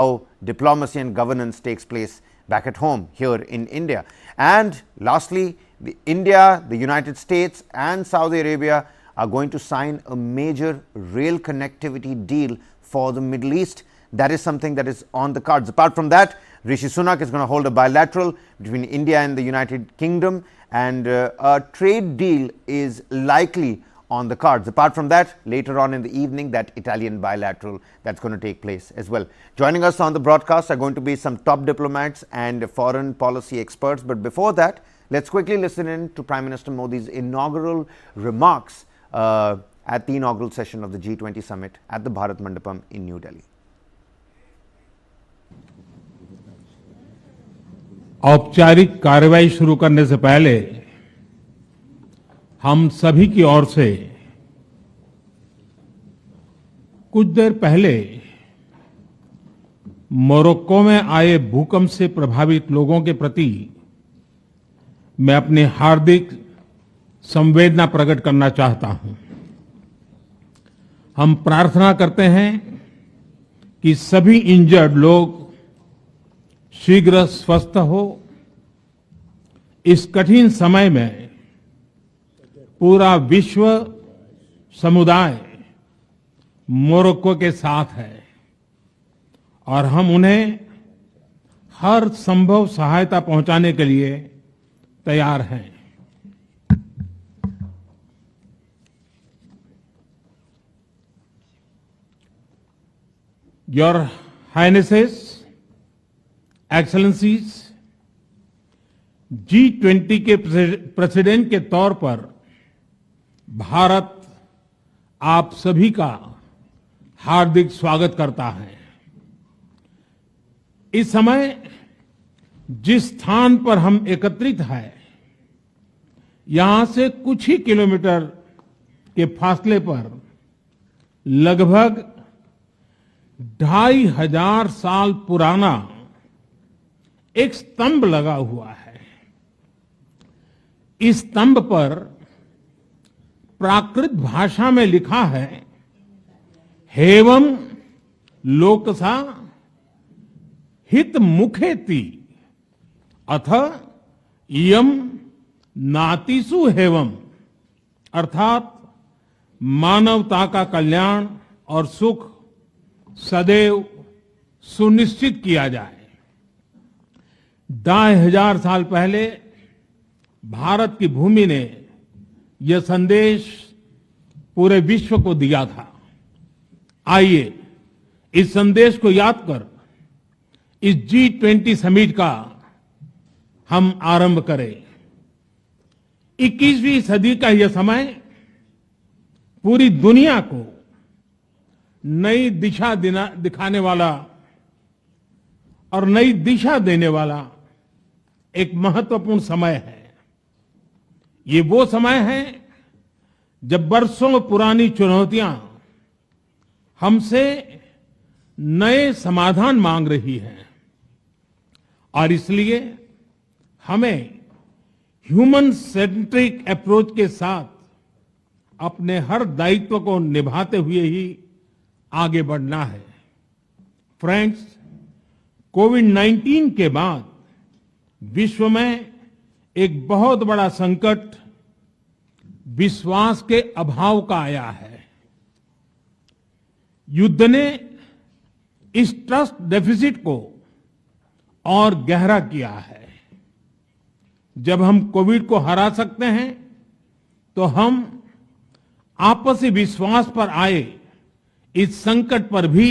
how diplomacy and governance takes place back at home here in India. And lastly, India, the United States and Saudi Arabia are going to sign a major rail connectivity deal for the Middle East. That is something that is on the cards. Apart from that, Rishi Sunak is going to hold a bilateral between India and the United Kingdom, and a trade deal is likely on the cards. Apart from that, later on in the evening, that Italian bilateral that's going to take place as well. Joining us on the broadcast are going to be some top diplomats and foreign policy experts. But before that, let's quickly listen in to Prime Minister Modi's inaugural remarks at the inaugural session of the G20 summit at the Bharat Mandapam in New Delhi. औपचारिक कार्रवाई शुरू करने से पहले हम सभी की ओर से कुछ देर पहले मोरक्को में आए भूकंप से प्रभावित लोगों के प्रति मैं अपनी हार्दिक संवेदना प्रकट करना चाहता हूं। हम प्रार्थना करते हैं कि सभी इंजर्ड लोग शीघ्र स्वस्थ हो। इस कठिन समय में पूरा विश्व समुदाय मोरक्को के साथ है और हम उन्हें हर संभव सहायता पहुंचाने के लिए तैयार हैं। Your Highnesses, Excellencies, G20 के प्रेसिडेंट के तौर पर भारत आप सभी का हार्दिक स्वागत करता है। इस समय जिस स्थान पर हम एकत्रित हैं, यहां से कुछ ही किलोमीटर के फासले पर लगभग 2500 साल पुराना एक स्तंभ लगा हुआ है। इस स्तंभ पर प्राकृत भाषा में लिखा है, हेवम लोकसा हित मुखेति अथ इयम नातिसु हेवम, अर्थात मानवता का कल्याण और सुख सदैव सुनिश्चित किया जाए। 2500 साल पहले भारत की भूमि ने यह संदेश पूरे विश्व को दिया था। आइए इस संदेश को याद कर इस G20 समिट का हम आरंभ करें। 21वीं सदी का यह समय पूरी दुनिया को नई दिशा दिखाने वाला और नई दिशा देने वाला एक महत्वपूर्ण समय है। ये वो समय है जब वर्षों पुरानी चुनौतियां हमसे नए समाधान मांग रही हैं और इसलिए हमें ह्यूमन सेंट्रिक अप्रोच के साथ अपने हर दायित्व को निभाते हुए ही आगे बढ़ना है। फ्रेंड्स, कोविड-19 के बाद विश्व में एक बहुत बड़ा संकट विश्वास के अभाव का आया है। युद्ध ने इस ट्रस्ट डेफिसिट को और गहरा किया है। जब हम कोविड को हरा सकते हैं तो हम आपसी विश्वास पर आए इस संकट पर भी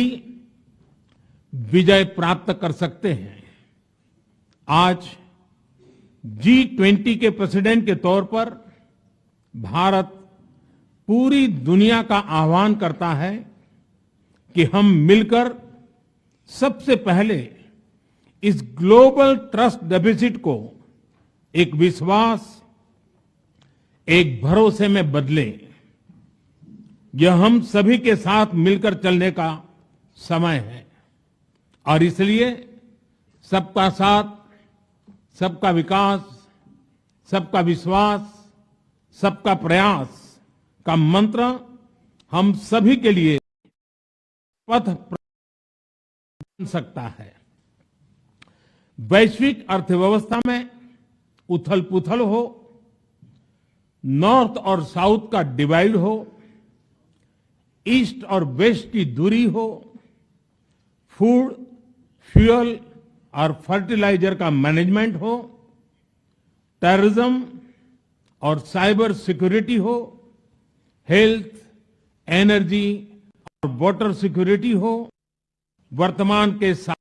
विजय प्राप्त कर सकते हैं। आज G20 के प्रेसिडेंट के तौर पर भारत पूरी दुनिया का आह्वान करता है कि हम मिलकर सबसे पहले इस ग्लोबल ट्रस्ट डेफिसिट को एक विश्वास, एक भरोसे में बदलें। यह हम सभी के साथ मिलकर चलने का समय है और इसलिए सबका साथ, सबका विकास, सबका विश्वास, सबका प्रयास का मंत्र हम सभी के लिए पथ सकता है। वैश्विक अर्थव्यवस्था में उथल-पुथल हो, नॉर्थ और साउथ का डिवाइड हो, ईस्ट और वेस्ट की दूरी हो, फूड, फ्यूल और फर्टिलाइजर का मैनेजमेंट हो, टेररिज्म और साइबर सिक्योरिटी हो, हेल्थ, एनर्जी और वाटर सिक्योरिटी हो, वर्तमान के साथ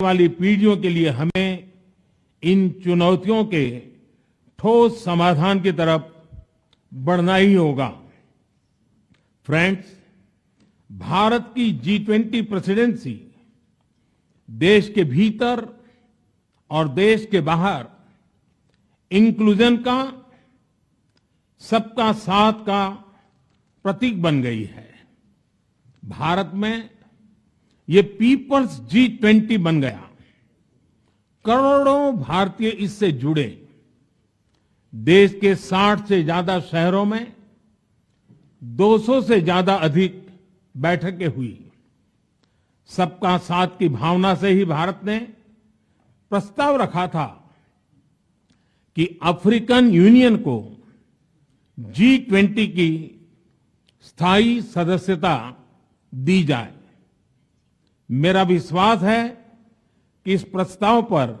वाली पीढ़ियों के लिए हमें इन चुनौतियों के ठोस समाधान की तरफ बढ़ना ही होगा। फ्रेंड्स, भारत की G20 प्रेसिडेंसी देश के भीतर और देश के बाहर इंक्लूजन का, सबका साथ का प्रतीक बन गई है। भारत में ये पीपल्स G20 बन गया। करोड़ों भारतीय इससे जुड़े। देश के 60 से ज्यादा शहरों में 200 से ज्यादा अधिक बैठकें हुई। सबका साथ की भावना से ही भारत ने प्रस्ताव रखा था कि अफ्रीकन यूनियन को G20 की स्थायी सदस्यता दी जाए। मेरा विश्वास है कि इस प्रस्ताव पर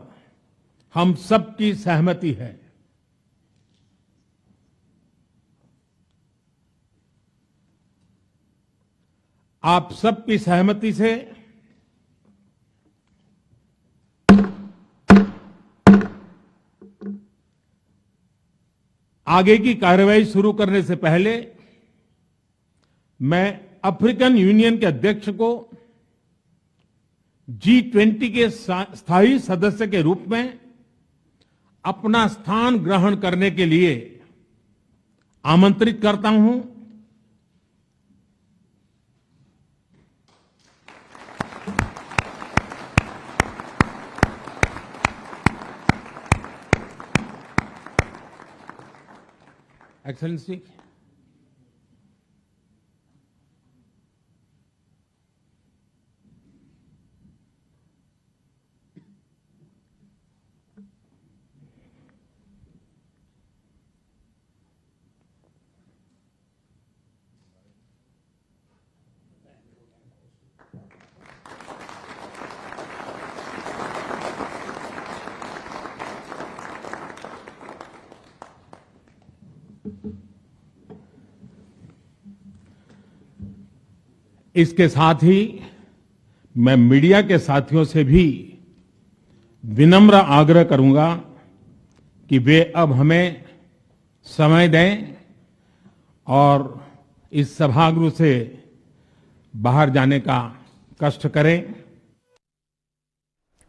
हम सबकी सहमति है। आप सबकी सहमति से आगे की कार्रवाई शुरू करने से पहले मैं अफ्रीकन यूनियन के अध्यक्ष को G20 के स्थायी सदस्य के रूप में अपना स्थान ग्रहण करने के लिए आमंत्रित करता हूं। एक्सेलेंसी, इसके साथ ही मैं मीडिया के साथियों से भी विनम्र आग्रह करूंगा कि वे अब हमें समय दें और इस सभागृह से बाहर जाने का कष्ट करें।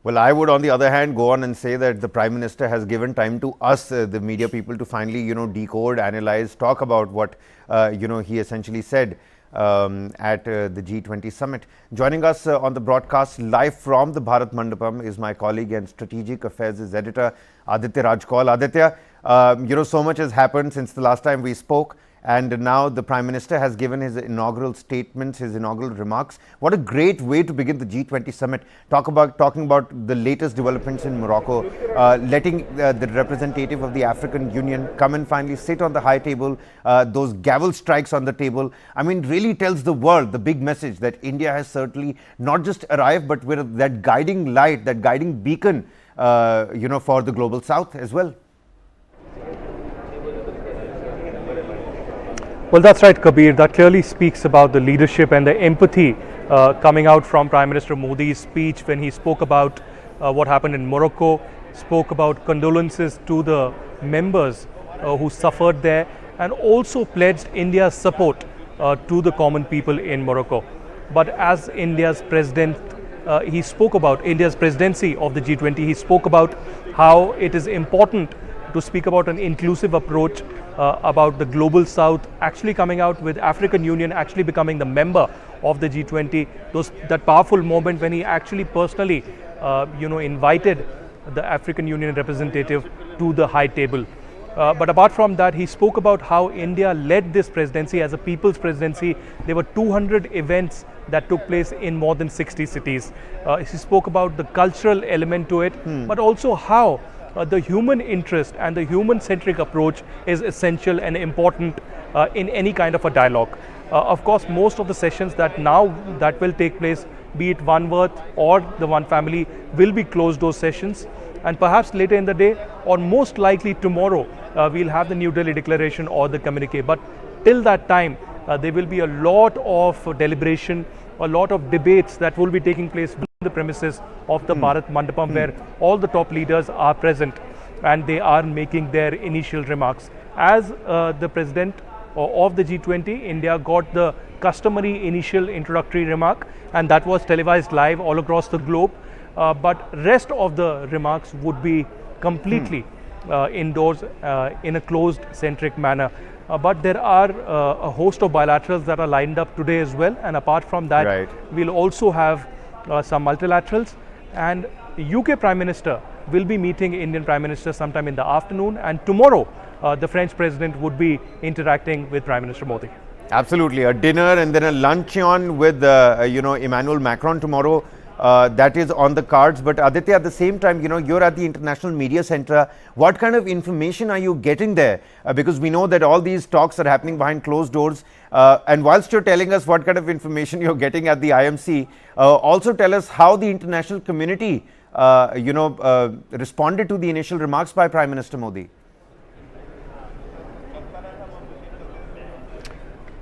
Well, I would on the other hand go on and say that the Prime Minister has given time to us, the media people, to finally, decode, analyze, talk about what, he essentially said at the G20 summit. Joining us on the broadcast live from the Bharat Mandapam is my colleague and Strategic Affairs editor, Aditya Rajkaul. Aditya, so much has happened since the last time we spoke. And now the Prime Minister has given his inaugural statements, his inaugural remarks. What a great way to begin the G20 summit. Talking about the latest developments in Morocco, letting the representative of the African Union come and finally sit on the high table, those gavel strikes on the table. I mean, really tells the world the big message that India has certainly not just arrived, but we're that guiding light, that guiding beacon, for the global South as well. Well, that's right, Kabir. That clearly speaks about the leadership and the empathy coming out from Prime Minister Modi's speech when he spoke about what happened in Morocco, spoke about condolences to the members who suffered there, and also pledged India's support to the common people in Morocco. But as India's president, he spoke about India's presidency of the G20. He spoke about how it is important to speak about an inclusive approach, about the global South actually coming out with African Union actually becoming the member of the G20. That powerful moment when he actually personally, invited the African Union representative to the high table. But apart from that, he spoke about how India led this presidency as a people's presidency. There were 200 events that took place in more than 60 cities. He spoke about the cultural element to it, but also how the human interest and the human-centric approach is essential and important in any kind of a dialogue. Of course, most of the sessions that will take place, be it One Earth or the One Family, will be closed door sessions. And perhaps later in the day, or most likely tomorrow, we'll have the New Delhi Declaration or the communique. But till that time, there will be a lot of deliberation, a lot of debates that will be taking place within the premises of the Bharat Mandapam, where all the top leaders are present and they are making their initial remarks. As the president of the G20, India got the customary initial introductory remark, and that was televised live all across the globe. But rest of the remarks would be completely indoors in a closed centric manner. But there are a host of bilaterals that are lined up today as well, and apart from that, we'll also have some multilaterals, and UK Prime Minister will be meeting Indian Prime Minister sometime in the afternoon, and tomorrow the French President would be interacting with Prime Minister Modi. Absolutely, a dinner and then a luncheon with Emmanuel Macron tomorrow. That is on the cards. But Aditya, at the same time, you're at the International Media Center. What kind of information are you getting there? Because we know that all these talks are happening behind closed doors. And whilst you're telling us what kind of information you're getting at the IMC, also tell us how the international community, responded to the initial remarks by Prime Minister Modi.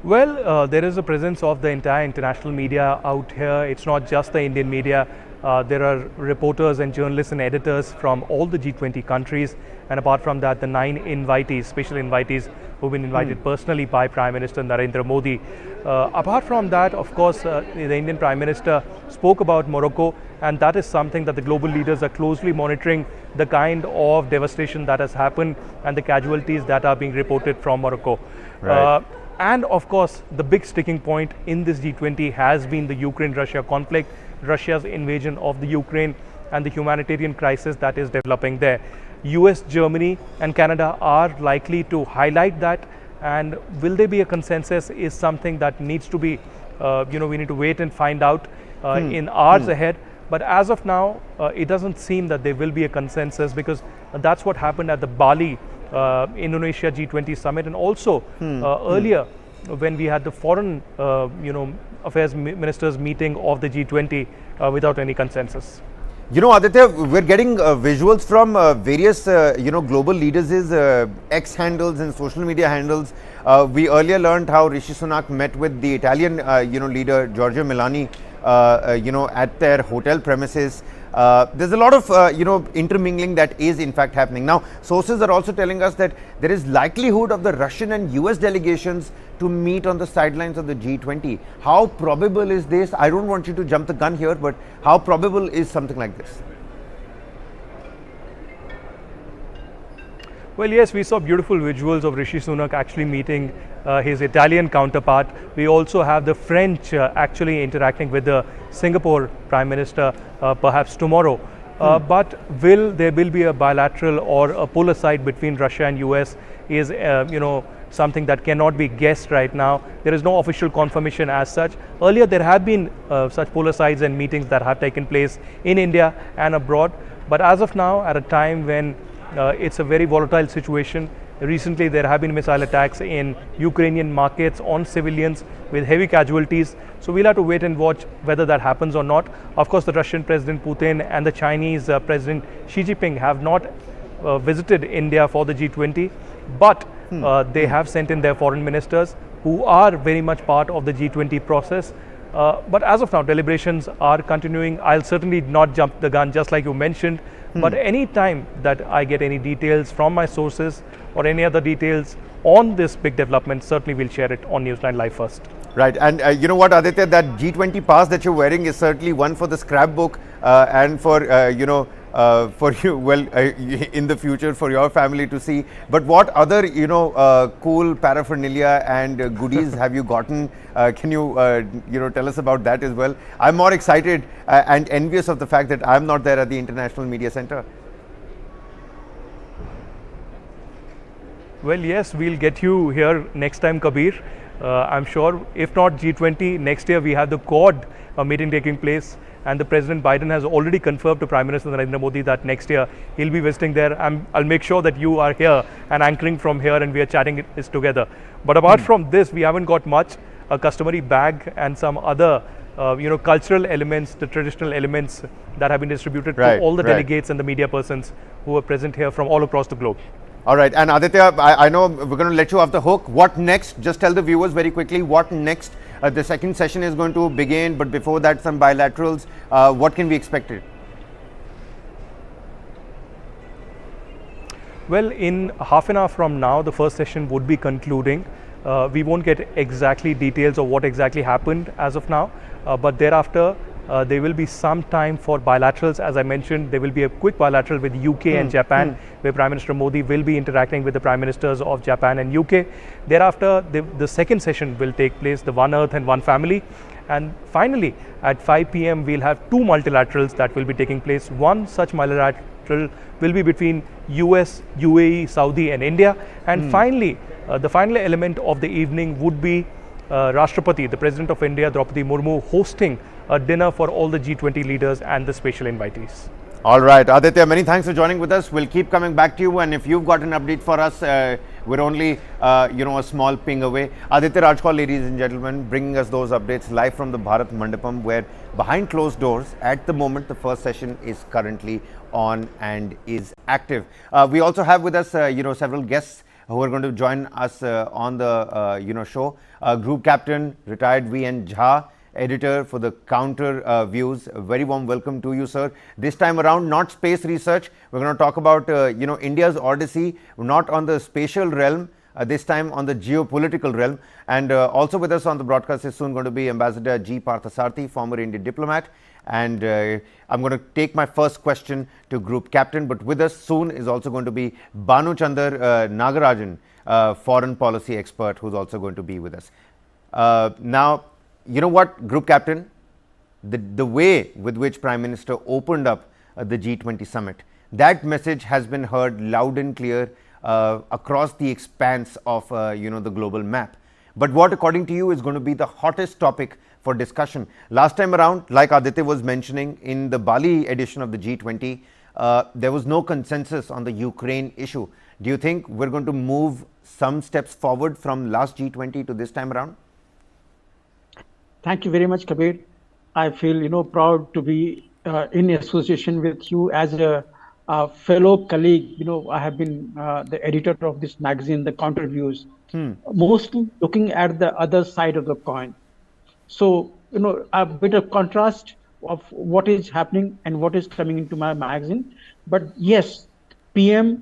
Well, there is a presence of the entire international media out here. It's not just the Indian media. There are reporters and journalists and editors from all the G20 countries. And apart from that, the 9 invitees, special invitees, who've been invited personally by Prime Minister Narendra Modi. Apart from that, of course, the Indian Prime Minister spoke about Morocco, and that is something that the global leaders are closely monitoring, the kind of devastation that has happened and the casualties that are being reported from Morocco. Right. And of course, the big sticking point in this G20 has been the Ukraine-Russia conflict, Russia's invasion of the Ukraine, and the humanitarian crisis that is developing there. US, Germany, and Canada are likely to highlight that. And will there be a consensus is something that needs to be, we need to wait and find out in hours ahead. But as of now, it doesn't seem that there will be a consensus, because that's what happened at the Bali Indonesia G20 summit, and also earlier when we had the foreign affairs ministers meeting of the G20 without any consensus. Aditya, we're getting visuals from various global leaders' X handles and social media handles. We earlier learned how Rishi Sunak met with the Italian leader Giorgia Meloni at their hotel premises. There's a lot of intermingling that is in fact happening. Now, sources are also telling us that there is likelihood of the Russian and US delegations to meet on the sidelines of the G20. How probable is this? I don't want you to jump the gun here, but how probable is something like this? Well, yes, we saw beautiful visuals of Rishi Sunak actually meeting his Italian counterpart. We also have the French actually interacting with the Singapore Prime Minister perhaps tomorrow. But there will be a bilateral or a pull aside between Russia and US is something that cannot be guessed right now. There is no official confirmation as such. Earlier there have been such pull asides and meetings that have taken place in India and abroad. But as of now, at a time when it's a very volatile situation, recently there have been missile attacks in Ukrainian markets on civilians with heavy casualties. So we'll have to wait and watch whether that happens or not. Of course, the Russian President Putin and the Chinese President Xi Jinping have not visited India for the G20, but they have sent in their foreign ministers who are very much part of the G20 process. But as of now, deliberations are continuing. I'll certainly not jump the gun, just like you mentioned. But any time that I get any details from my sources or any other details on this big development, certainly we'll share it on News9 Live first. Right, and you know what, Aditya, that G20 pass that you're wearing is certainly one for the scrapbook and for for you, well, in the future for your family to see. But what other cool paraphernalia and goodies have you gotten? Can you tell us about that as well? I'm more excited and envious of the fact that I'm not there at the International Media Center. Well, yes, we'll get you here next time, Kabir. I'm sure, if not G20, next year we have the Quad meeting taking place, and the President Biden has already confirmed to Prime Minister Narendra Modi that next year he'll be visiting there. I'll make sure that you are here and anchoring from here, and we are chatting this together. But apart from this, we haven't got much. A customary bag and some other cultural elements, the traditional elements that have been distributed to all the delegates and the media persons who are present here from all across the globe. All right, and Aditya, I know we're going to let you off the hook. What next? Just tell the viewers very quickly what next. The second session is going to begin, but before that, some bilaterals. What can we expect? Well, in half an hour from now, the first session would be concluding. We won't get exactly details of what exactly happened as of now, but thereafter, there will be some time for bilaterals. As I mentioned, there will be a quick bilateral with UK and Japan, where Prime Minister Modi will be interacting with the Prime Ministers of Japan and UK. Thereafter, the second session will take place, the One Earth and One Family. And finally, at 5 p.m., we'll have two multilaterals that will be taking place. One such multilateral will be between US, UAE, Saudi and India. And finally, the final element of the evening would be Rashtrapati, the President of India, Draupadi Murmu, hosting a dinner for all the G20 leaders and the special invitees. All right, Aditya, many thanks for joining with us. We'll keep coming back to you, and if you've got an update for us, we're only a small ping away. Aditya Rajkot, ladies and gentlemen, bringing us those updates live from the Bharat Mandapam, where behind closed doors, at the moment, the first session is currently on and is active. We also have with us, several guests who are going to join us on the show. Group Captain, retired V.N. Jha, editor for the Counter Views. A very warm welcome to you, sir. This time around, not space research. We're going to talk about India's odyssey, not on the spatial realm, this time on the geopolitical realm. And also with us on the broadcast is soon going to be Ambassador G. Parthasarathy, former Indian diplomat. And I'm going to take my first question to Group Captain, but with us soon is also going to be Banu Chandar Nagarajan, foreign policy expert, who's also going to be with us. Now, you know what, Group Captain, the way with which Prime Minister opened up the G20 summit, that message has been heard loud and clear across the expanse of the global map. But what, according to you, is going to be the hottest topic for discussion? Last time around, like Aditya was mentioning, in the Bali edition of the G20, there was no consensus on the Ukraine issue. Do you think we're going to move some steps forward from last G20 to this time around? Thank you very much, Kabir. I feel, proud to be in association with you as a fellow colleague. I have been the editor of this magazine, The Counter Views, mostly looking at the other side of the coin. So, a bit of contrast of what is happening and what is coming into my magazine. But yes, PM,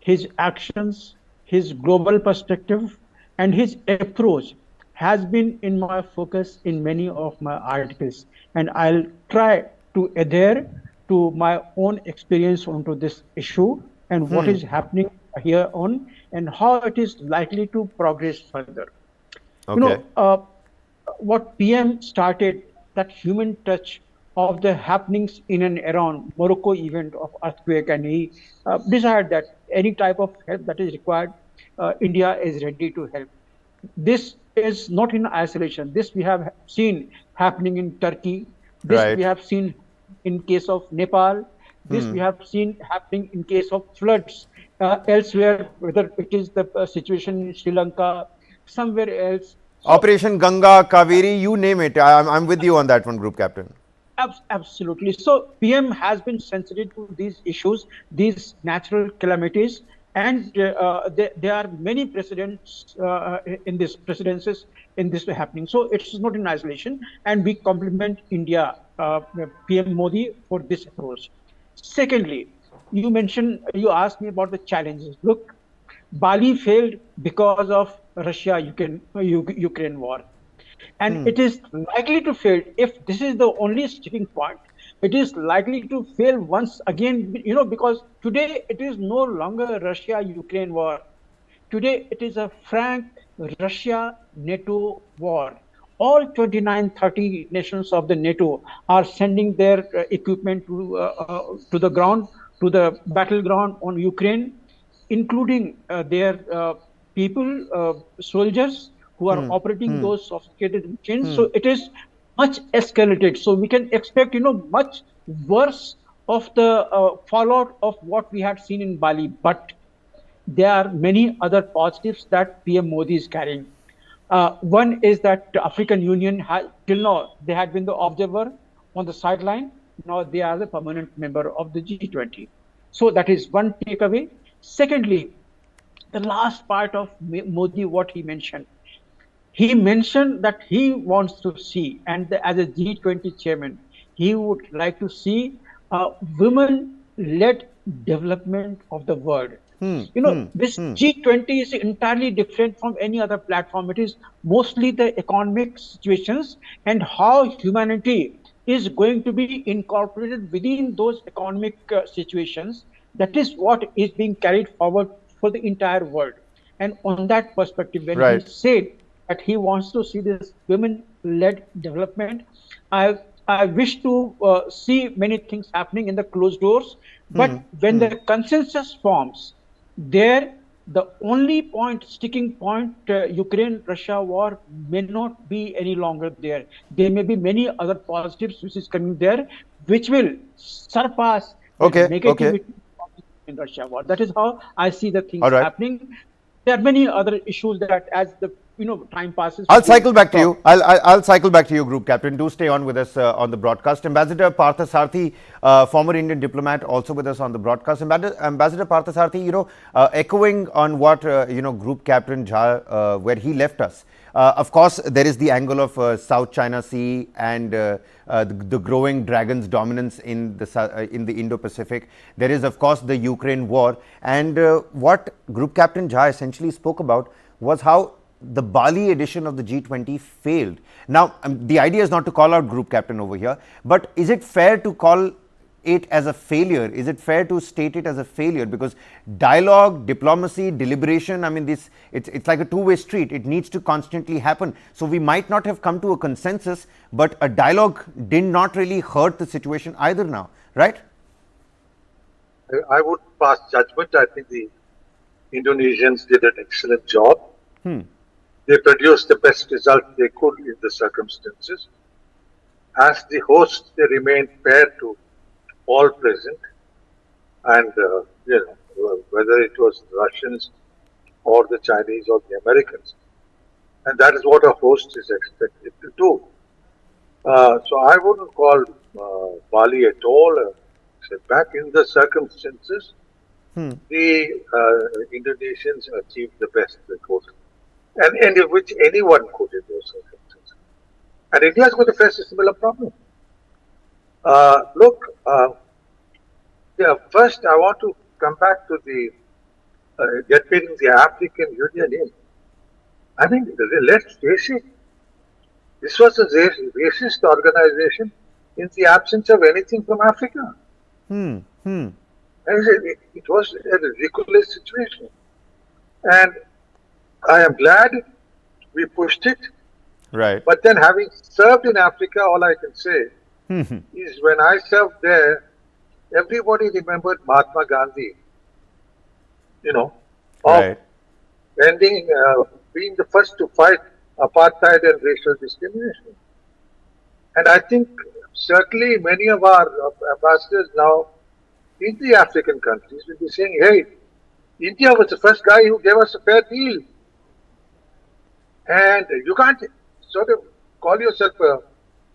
his actions, his global perspective, and his approach has been in my focus in many of my articles, and I'll try to adhere to my own experience onto this issue and what is happening here on and how it is likely to progress further. Okay. What PM started, that human touch of the happenings in and around Morocco event of earthquake, and he desired that any type of help that is required, India is ready to help. This is not in isolation. This we have seen happening in Turkey. This we have seen in case of Nepal. This we have seen happening in case of floods elsewhere, whether it is the situation in Sri Lanka, somewhere else. So, Operation Ganga, Kaveri, you name it. I'm with you on that one, Group Captain. Absolutely. So PM has been sensitive to these issues, these natural calamities. And there are many precedents in this precedences in this happening. So it's not in isolation, and we compliment India, PM Modi, for this approach. Secondly, you asked me about the challenges. Look, Bali failed because of Russia-Ukraine war. And it is likely to fail. If this is the only sticking point, it is likely to fail once again, because today it is no longer a Russia-Ukraine war. Today it is a frank Russia-NATO war. All 29, 30 nations of the NATO are sending their equipment to the ground, to the battleground on Ukraine, including their people, soldiers who are operating those sophisticated machines. So it is much escalated. So we can expect, much worse of the fallout of what we had seen in Bali. But there are many other positives that PM Modi is carrying. One is that the African Union has, till now, they had been the observer on the sideline. Now they are the permanent member of the G20. So that is one takeaway. Secondly, the last part of Modi, what he mentioned that he wants to see, and as a G20 chairman, he would like to see women-led development of the world. This G20 is entirely different from any other platform. It is mostly the economic situations and how humanity is going to be incorporated within those economic situations. That is what is being carried forward for the entire world. And on that perspective, when he Right. said that he wants to see this women-led development, I wish to see many things happening in the closed doors. But when the consensus forms, there the only point, sticking point, Ukraine-Russia war may not be any longer there. There may be many other positives which is coming there, which will surpass the Okay. Okay. negativity in Russia war. That is how I see the things All right. happening. There are many other issues that, as the time passes, I'll we will cycle back to talk. you. I'll cycle back to you, Group Captain. Do stay on with us on the broadcast. Ambassador Parthasarathi, former Indian diplomat, also with us on the broadcast. Ambassador Parthasarathi, echoing on what Group Captain Jha, where he left us. Of course, there is the angle of South China Sea and the growing dragon's dominance in the Indo-Pacific. There is, of course, the Ukraine war. And what Group Captain Jha essentially spoke about was how the Bali edition of the G20 failed. Now, the idea is not to call out Group Captain over here, but is it fair to call it as a failure? Is it fair to state it as a failure? Because dialogue, diplomacy, deliberation, I mean, it's like a two-way street. It needs to constantly happen. So we might not have come to a consensus, but a dialogue did not really hurt the situation either now, right? I would pass judgment. I think the Indonesians did an excellent job. They produced the best result they could in the circumstances. As the host, they remained fair to all present, and whether it was the Russians or the Chinese or the Americans, and that is what a host is expected to do. So I wouldn't call Bali at all a setback. In the circumstances, the Indonesians achieved the best they could, and which anyone could in those circumstances. And India is going to face a similar problem. First I want to come back to the getting the African Union in. I mean, let's face it, this was a racist organization in the absence of anything from Africa. It was a ridiculous situation. And I am glad we pushed it. Right. But then, having served in Africa, all I can say is when I served there, everybody remembered Mahatma Gandhi, of Right. being the first to fight apartheid and racial discrimination. And I think certainly many of our ambassadors now in the African countries will be saying, hey, India was the first guy who gave us a fair deal. And you can't sort of call yourself an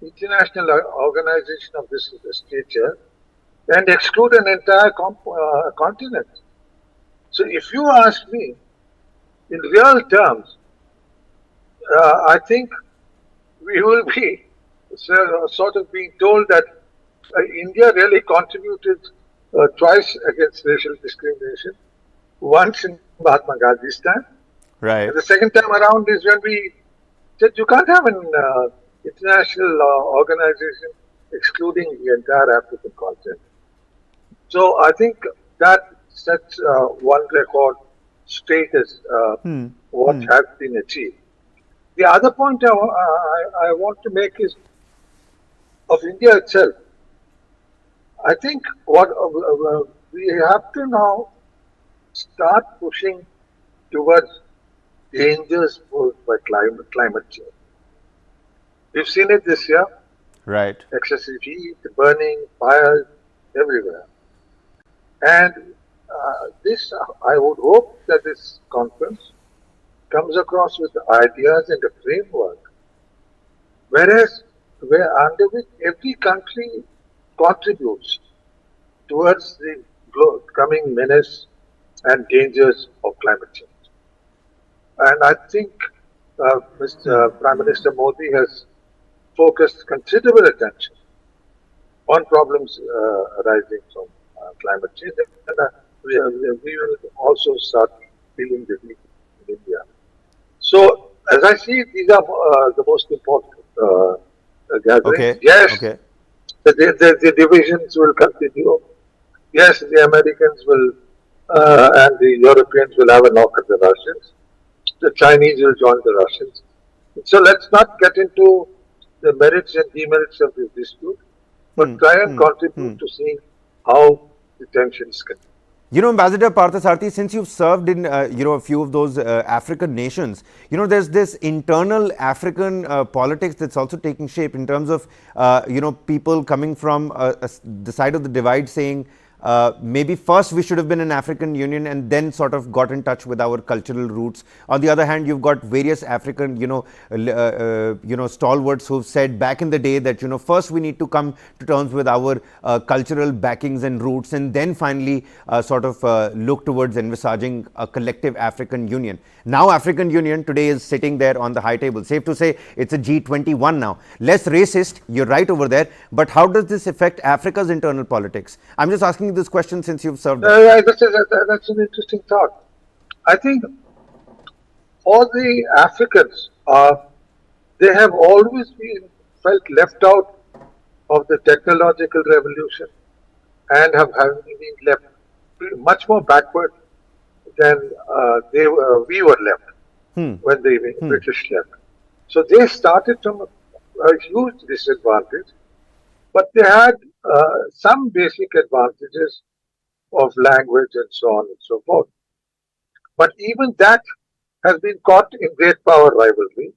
international organization of this stature and exclude an entire continent. So if you ask me, in real terms, I think we will be sort of being told that India really contributed twice against racial discrimination. Once in Mahatma Gandhi's time. Right. And the second time around is when we said you can't have an international organization excluding the entire African continent. So I think that sets one record straight as what has been achieved. The other point I want to make is of India itself. I think what we have to now start pushing towards dangers posed by climate change. We've seen it this year. Right. Excessive heat, burning, fires everywhere. And I would hope that this conference comes across with ideas and a framework, under which every country contributes towards the coming menace and dangers of climate change. And I think Mr. Prime Minister Modi has focused considerable attention on problems arising from climate change. And we will also start feeling the heat in India. So, as I see, these are the most important gatherings. Okay. Yes, Okay. the divisions will continue. Yes, the Americans will and the Europeans will have a knock at the Russians. The Chinese will join the Russians. So let's not get into the merits and demerits of this dispute, but try and contribute to seeing how the tensions continue. You know, Ambassador Parthasarathy, since you've served in a few of those African nations, there's this internal African politics that's also taking shape in terms of people coming from the side of the divide saying maybe first we should have been an African Union and then sort of got in touch with our cultural roots. On the other hand, you've got various African stalwarts who've said back in the day that first we need to come to terms with our cultural backings and roots, and then finally look towards envisaging a collective African Union. Now African Union today is sitting there on the high table. Safe to say it's a G21 now. Less racist, you're right over there, but how does this affect Africa's internal politics? I'm just asking this question since you've served. That's an interesting thought. I think all the Africans they have always felt left out of the technological revolution and have been left much more backward than we were left when the British left. So they started from a huge disadvantage, but they had some basic advantages of language and so on and so forth. But even that has been caught in great power rivalry.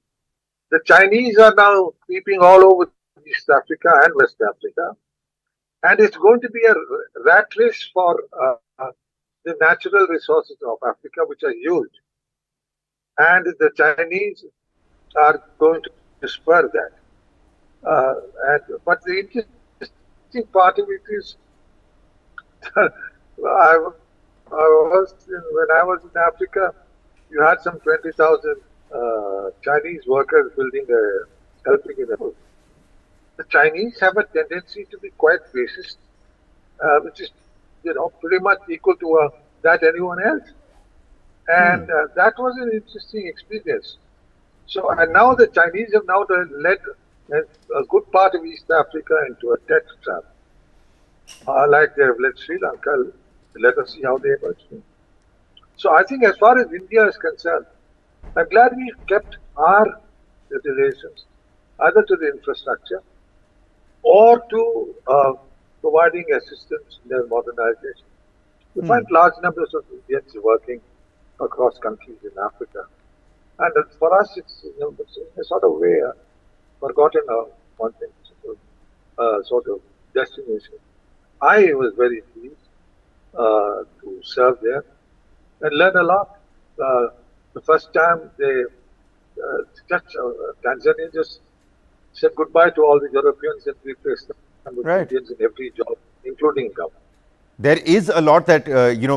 The Chinese are now creeping all over East Africa and West Africa, and it's going to be a rat race for the natural resources of Africa, which are huge. And the Chinese are going to spur that. But the interesting part of it is, when I was in Africa, you had some 20,000 Chinese workers helping in the work. The Chinese have a tendency to be quite racist, which is, pretty much equal to that anyone else. And that was an interesting experience. So, and now the Chinese have now led a good part of East Africa into a debt trap. Like they have led Sri Lanka. Let us see how they emerge. So I think as far as India is concerned, I'm glad we kept our relations either to the infrastructure or to providing assistance in their modernization. We find large numbers of Indians working across countries in Africa. And for us, it's in a sort of way forgotten one thing, sort of destination. I was very pleased to serve there and learn a lot. The first time Tanzania just said goodbye to all the Europeans and replaced them with Indians in every job, including government. There is a lot that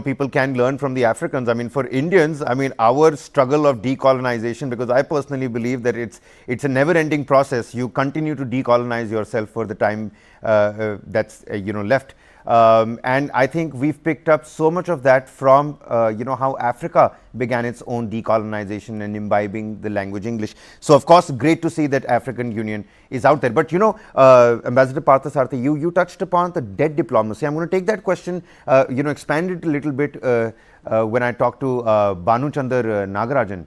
people can learn from the Africans. I mean, for Indians, our struggle of decolonization, because I personally believe that it's a never-ending process. You continue to decolonize yourself for the time that's left. And I think we've picked up so much of that from how Africa began its own decolonization and imbibing the language English. So of course, great to see that African Union is out there. But Ambassador Parthasarathy, you touched upon the debt diplomacy. I'm going to take that question, expand it a little bit when I talk to Bhanuchandar Nagarajan,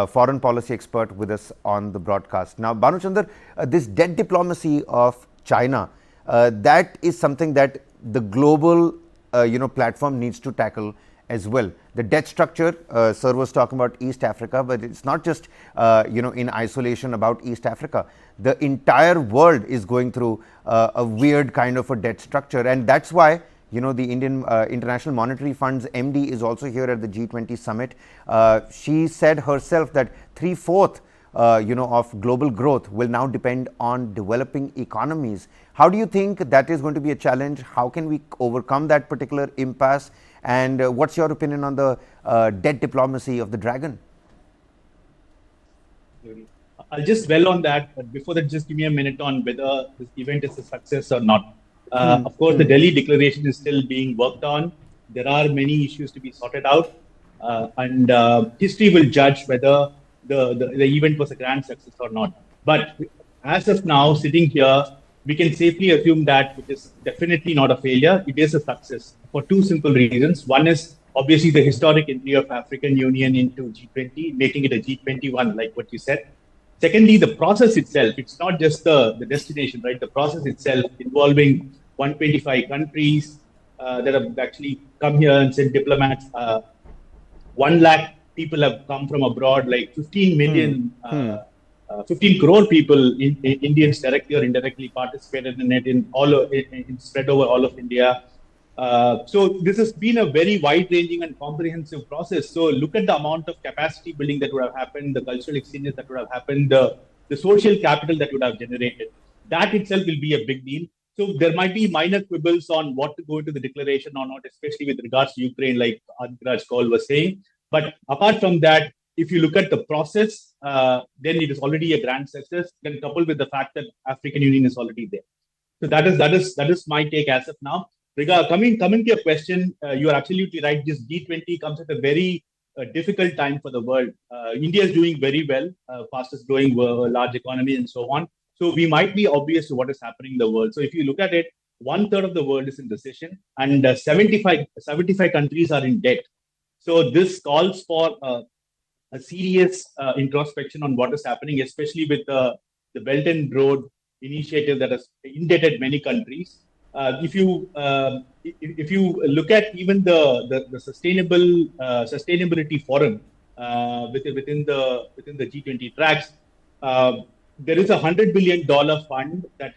foreign policy expert with us on the broadcast. Now, Bhanuchandar, this debt diplomacy of China, that is something that the global platform needs to tackle, as well. The debt structure, sir was talking about East Africa, but it's not just in isolation about East Africa. The entire world is going through a weird kind of a debt structure, and that's why the Indian International Monetary Fund's MD is also here at the G20 summit. She said herself that 3/4 of global growth will now depend on developing economies. How do you think that is going to be a challenge? How can we overcome that particular impasse? And what's your opinion on the debt diplomacy of the dragon? I'll just dwell on that, but before that, just give me a minute on whether this event is a success or not. Of course, the Delhi Declaration is still being worked on. There are many issues to be sorted out, and history will judge whether the event was a grand success or not. But as of now, sitting here, we can safely assume that it is definitely not a failure. It is a success for two simple reasons. One is obviously the historic entry of African Union into G20, making it a G21, like what you said. Secondly, the process itself, it's not just the destination, right? The process itself involving 125 countries that have actually come here and sent diplomats. 1 lakh people have come from abroad, like 15 million, 15 crore people, Indians directly or indirectly participated in it in spread over all of India. So this has been a very wide-ranging and comprehensive process. So look at the amount of capacity building that would have happened, the cultural exchanges that would have happened, the social capital that would have generated. That itself will be a big deal. So there might be minor quibbles on what to go into the declaration or not, especially with regards to Ukraine, like Adgraj Kaul was saying. But apart from that, if you look at the process, then it is already a grand success. Then coupled with the fact that African Union is already there. So that is my take as of now. Coming to your question, you are absolutely right. This G20 comes at a very difficult time for the world. India is doing very well, fastest growing large economy and so on. So we might be obvious to what is happening in the world. So if you look at it, 1/3 of the world is in recession and 75 countries are in debt. So this calls for a serious introspection on what is happening, especially with the Belt and Road initiative that has indebted many countries. If you look at even the sustainability forum within the G20 tracks, there is $100 billion fund that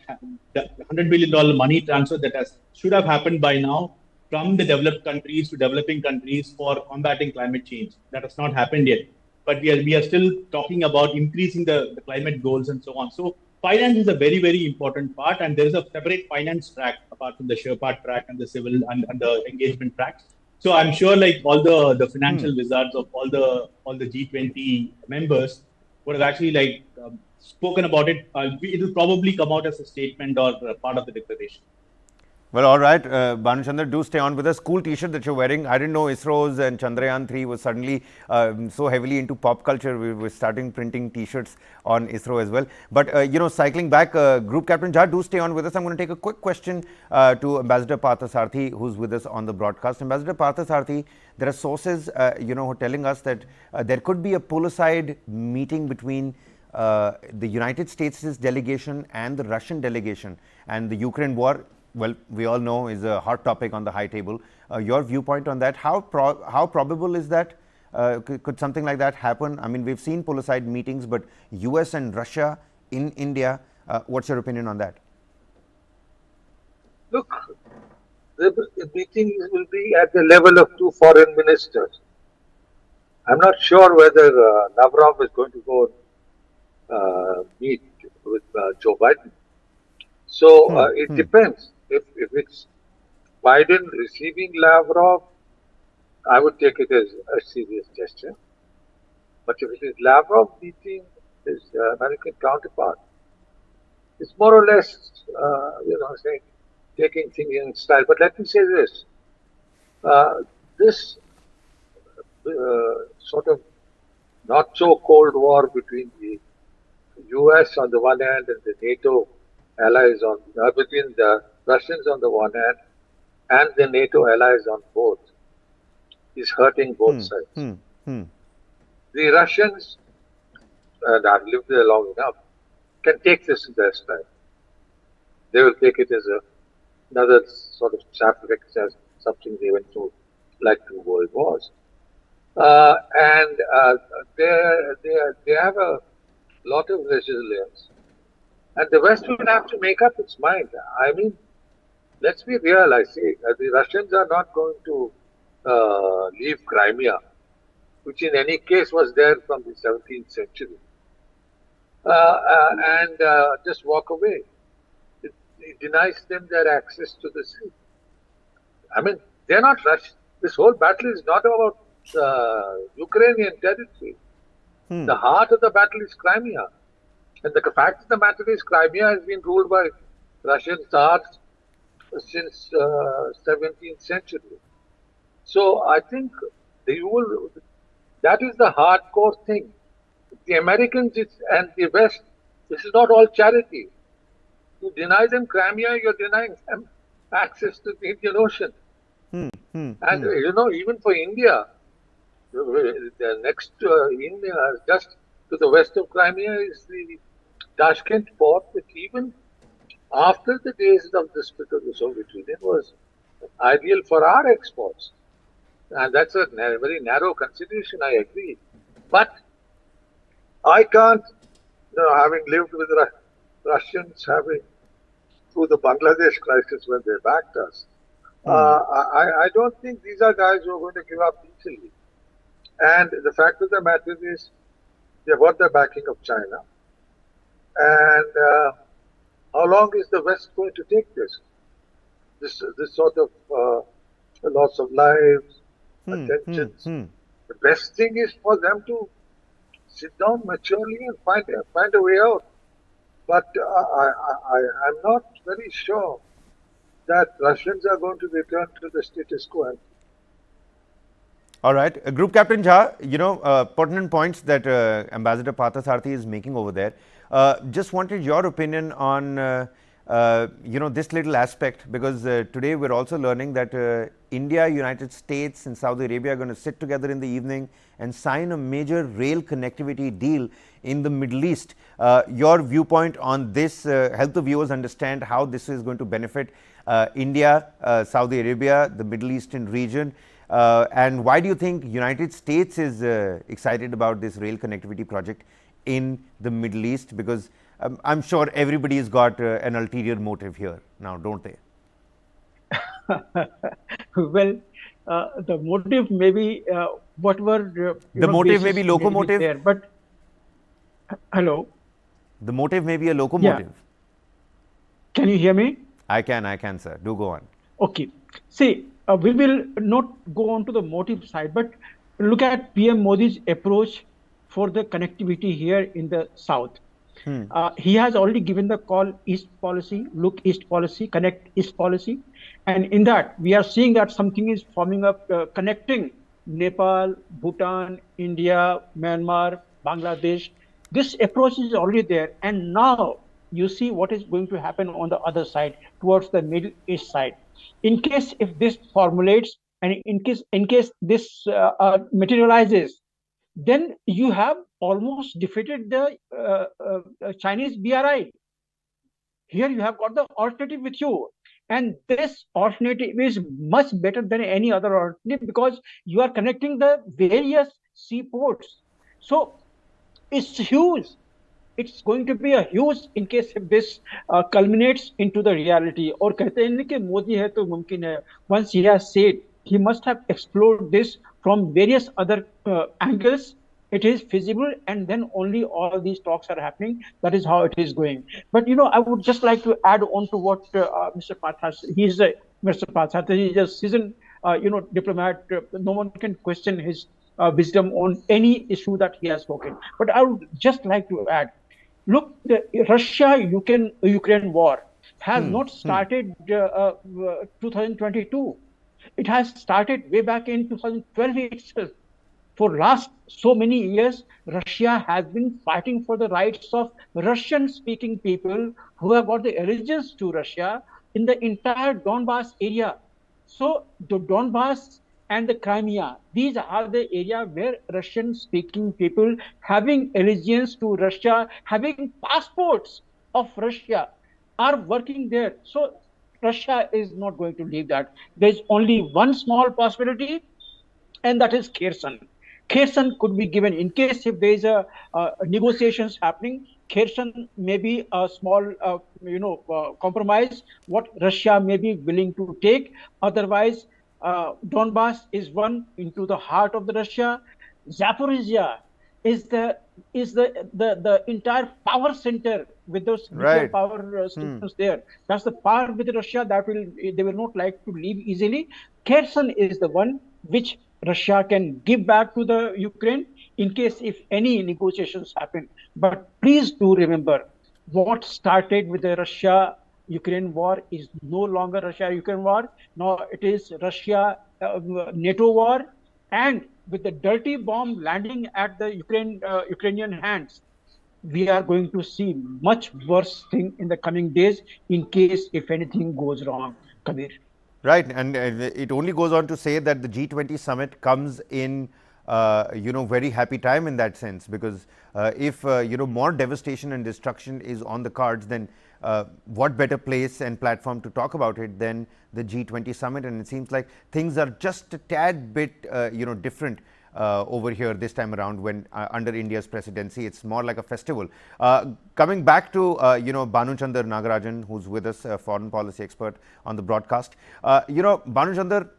$100 billion money transfer that should have happened by now from the developed countries to developing countries for combating climate change. That has not happened yet, but we are still talking about increasing the climate goals and so on. So finance is a very, very important part, and there is a separate finance track apart from the Sherpa track and the civil and the engagement tracks. So I'm sure, like all the financial wizards of all the G20 members would have actually spoken about it. It will probably come out as a statement or part of the declaration. Well, all right, Bhanuchandra, do stay on with us. Cool T-shirt that you're wearing. I didn't know ISRO's and Chandrayaan 3 was suddenly so heavily into pop culture. We were starting printing T-shirts on ISRO as well. But, cycling back, Group Captain Jha, do stay on with us. I'm going to take a quick question to Ambassador Parthasarathy, who's with us on the broadcast. Ambassador Parthasarathy, there are sources, who are telling us that there could be a poolside meeting between the United States' delegation and the Russian delegation, and the Ukraine war, well, we all know, is a hot topic on the high table. Your viewpoint on that, how probable is that? Could something like that happen? I mean, we've seen poolside meetings, but US and Russia in India, what's your opinion on that? Look, the meeting will be at the level of two foreign ministers. I'm not sure whether Lavrov is going to go meet with Joe Biden. So it depends. If it's Biden receiving Lavrov, I would take it as a serious gesture. But if it is Lavrov meeting his American counterpart, it's more or less, saying, taking things in style. But let me say this. This sort of not so cold war between the US on the one hand and the NATO allies between the Russians on the one hand and the NATO allies on both is hurting both sides. The Russians, and I've lived there long enough, can take this in their style. They will take it as another sort of South Africa, as something they went through like two world wars. And they have a lot of resilience. And the West will have to make up its mind. I mean, let's be real, I say. The Russians are not going to leave Crimea, which in any case was there from the 17th century, and just walk away. It denies them their access to the sea. I mean, they're not Russian. This whole battle is not about Ukrainian territory. The heart of the battle is Crimea. And the fact of the matter is, Crimea has been ruled by Russian Tsars since 17th century. So I think that is the hardcore thing. The Americans and the West, this is not all charity. You deny them Crimea, you're denying them access to the Indian Ocean. And even for India, the next India, just to the west of Crimea, is the Tashkent port, which even after the days of the split of the Soviet Union was ideal for our exports. And that's a very narrow consideration, I agree. But I can't, having lived with Russians, through the Bangladesh crisis when they backed us, I don't think these are guys who are going to give up easily. And the fact of the matter is, they've got the backing of China. And how long is the West going to take this? This sort of loss of lives, attentions. The best thing is for them to sit down maturely and find a way out. But I'm not very sure that Russians are going to return to the status quo. All right. Group Captain Jha, pertinent points that Ambassador Parthasarathy is making over there. Just wanted your opinion on, this little aspect, because today we're also learning that India, United States and Saudi Arabia are going to sit together in the evening and sign a major rail connectivity deal in the Middle East. Your viewpoint on this, help the viewers understand how this is going to benefit India, Saudi Arabia, the Middle Eastern region. And why do you think United States is excited about this rail connectivity project in the Middle East? Because I'm sure everybody has got an ulterior motive here now, don't they? Well, the motive may be whatever. The motive may be locomotive. There, but hello. The motive may be a locomotive. Yeah. Can you hear me? I can, sir. Do go on. Okay. See, we will not go on to the motive side, but look at PM Modi's approach for the connectivity here in the south. He has already given the call East policy, look East policy, connect East policy. And in that, we are seeing that something is forming up, connecting Nepal, Bhutan, India, Myanmar, Bangladesh. This approach is already there. And now you see what is going to happen on the other side, towards the Middle East side. In case if this formulates and in case this materializes, then you have almost defeated the Chinese BRI. Here you have got the alternative with you. And this alternative is much better than any other alternative because you are connecting the various seaports. So it's huge. It's going to be a huge in case if this culminates into the reality. और कहते हैं कि मोदी है तो मुमकिन है. Once he has said, he must have explored this from various other angles. It is feasible, and then only all these talks are happening. That is how it is going. But I would just like to add on to what Mr. Parthasarathy. Mr. Parthasarathy is a seasoned, diplomat. No one can question his wisdom on any issue that he has spoken. But I would just like to add. Look, the Russia-Ukraine war has not started 2022. It has started way back in 2012 itself. For last so many years, Russia has been fighting for the rights of Russian-speaking people who have got the allegiance to Russia in the entire Donbas area. So the Donbas and the Crimea, these are the area where Russian-speaking people having allegiance to Russia, having passports of Russia, are working there. So Russia is not going to leave that. There's only one small possibility. and that is Kherson. Kherson could be given in case if there is a negotiations happening. Kherson may be a small, compromise what Russia may be willing to take. Otherwise, Donbass is one into the heart of the Russia. Zaporizhia is the entire power center with those nuclear Right. power stations there. That's the power with Russia that they will not like to leave easily. Kherson is the one which Russia can give back to the Ukraine in case if any negotiations happen. But please do remember, what started with the Russia-Ukraine war is no longer Russia-Ukraine war. Now it is Russia-NATO war, and with the dirty bomb landing at the Ukrainian hands, we are going to see much worse thing in the coming days in case if anything goes wrong, Kabir. Right, and it only goes on to say that the G20 summit comes in, very happy time in that sense, because if more devastation and destruction is on the cards, then what better place and platform to talk about it than the G20 summit? And it seems like things are just a tad bit, different over here this time around when under India's presidency. It's more like a festival. Coming back to Bhanu Chandar Nagarajan, who's with us, a foreign policy expert on the broadcast. Bhanu Chandar,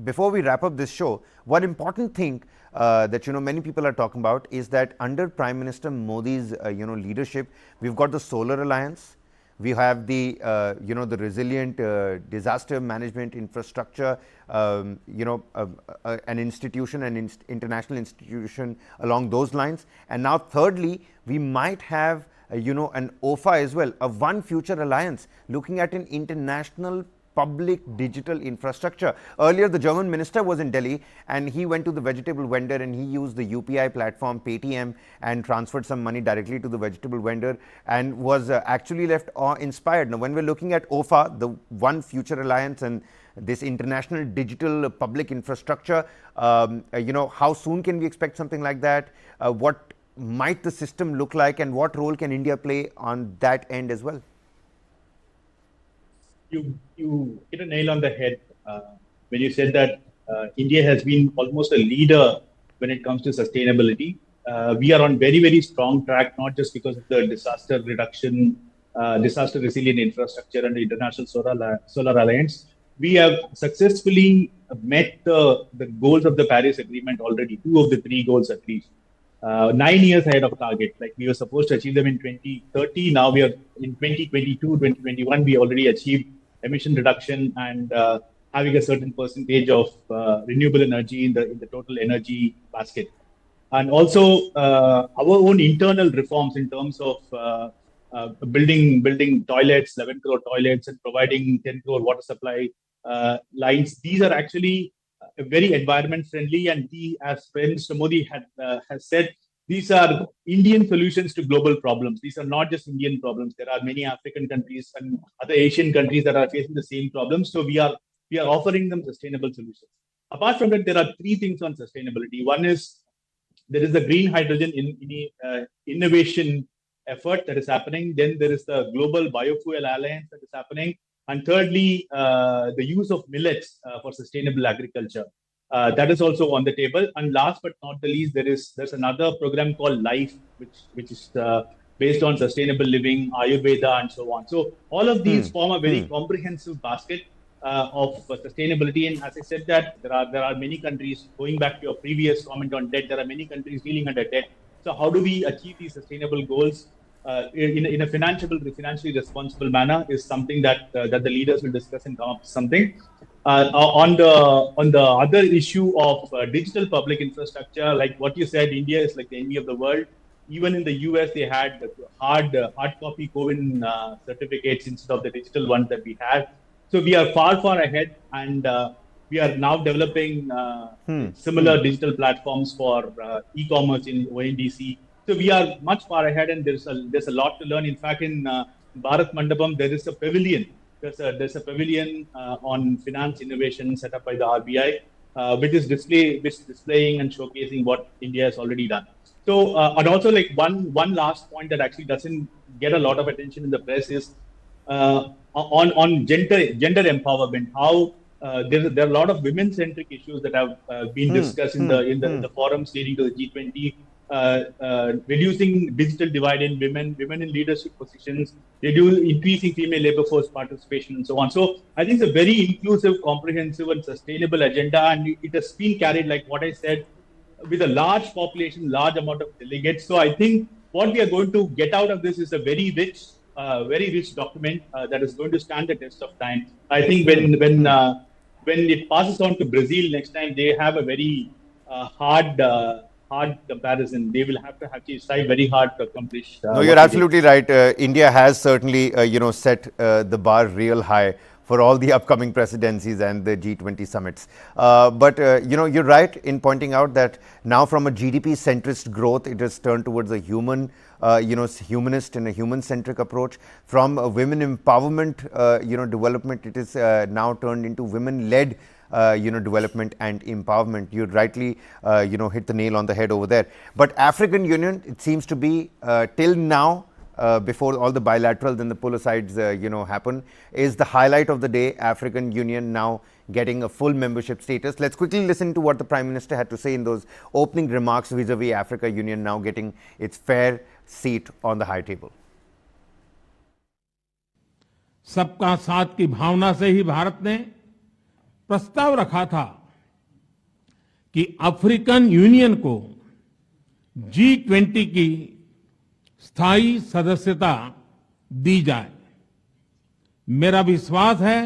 before we wrap up this show, one important thing that many people are talking about is that under Prime Minister Modi's leadership, we've got the Solar Alliance. We have the the resilient disaster management infrastructure, an institution, an international institution along those lines. And now thirdly, we might have an OFA as well, a One Future Alliance, looking at an international public digital infrastructure. Earlier, the German minister was in Delhi and he went to the vegetable vendor and he used the UPI platform Paytm and transferred some money directly to the vegetable vendor and was actually left awe-inspired. Now, when we're looking at OFA, the One Future Alliance, and this international digital public infrastructure, how soon can we expect something like that? What might the system look like, and what role can India play on that end as well? You hit a nail on the head when you said that India has been almost a leader when it comes to sustainability. We are on very, very strong track, not just because of the disaster reduction, disaster resilient infrastructure and the International Solar Alliance. We have successfully met the goals of the Paris Agreement already, 2 of the 3 goals at least. 9 years ahead of target. Like we were supposed to achieve them in 2030. Now we are in 2022, 2021. We already achieved emission reduction and having a certain percentage of renewable energy in the total energy basket. And also our own internal reforms in terms of building toilets, 11 crore toilets, and providing 10 crore water supply lines. These are actually very environment friendly, and as Prime Minister Modi has said, these are Indian solutions to global problems. These are not just Indian problems. There are many African countries and other Asian countries that are facing the same problems. So we are offering them sustainable solutions. Apart from that, there are 3 things on sustainability. One is there is the green hydrogen innovation effort that is happening. Then there is the global biofuel alliance that is happening. And thirdly, the use of millets for sustainable agriculture. That is also on the table. And last but not the least, there's another program called LIFE, which is based on sustainable living, Ayurveda, and so on. So all of these form a very comprehensive basket of sustainability. And as I said, that there are many countries, going back to your previous comment on debt, there are many countries dealing under debt. So how do we achieve these sustainable goals in a financially responsible manner is something that the leaders will discuss and come up with something. On the other issue of digital public infrastructure, like what you said, India is like the envy of the world. Even in the US, they had hard copy COVID certificates instead of the digital ones that we have. So we are far ahead, and we are now developing similar digital platforms for e-commerce in ONDC. So we are much far ahead, and there's a lot to learn. In fact, in Bharat Mandapam, there is a pavilion. There's a pavilion on finance innovation set up by the RBI, which is displaying and showcasing what India has already done. So, and also like one last point that actually doesn't get a lot of attention in the press is on gender empowerment. How there are a lot of women-centric issues that have been discussed in the forums leading to the G20. Reducing digital divide in women in leadership positions, increasing female labor force participation, and so on. So I think it's a very inclusive, comprehensive, and sustainable agenda, and it has been carried, like what I said, with a large population, large amount of delegates. So I think what we are going to get out of this is a very rich document that is going to stand the test of time. I think when it passes on to Brazil next time, they have a very hard comparison. They will have to actually strive very hard to accomplish. No, you're absolutely right. India has certainly, set the bar real high for all the upcoming presidencies and the G20 summits. But you're right in pointing out that now from a GDP centrist growth, it has turned towards a human, humanist and a human-centric approach. From a women empowerment, development, it is now turned into women-led development and empowerment. You rightly, hit the nail on the head over there. But African Union, it seems to be till now, before all the bilaterals and the pull asides, happen, is the highlight of the day. African Union now getting a full membership status. Let's quickly listen to what the Prime Minister had to say in those opening remarks vis-a-vis Africa Union now getting its fair seat on the high table. सबका साथ की भावना से ही भारत ने प्रस्ताव रखा था कि African union को G20 की स्थायी सदस्यता दी जाए। मेरा विश्वास है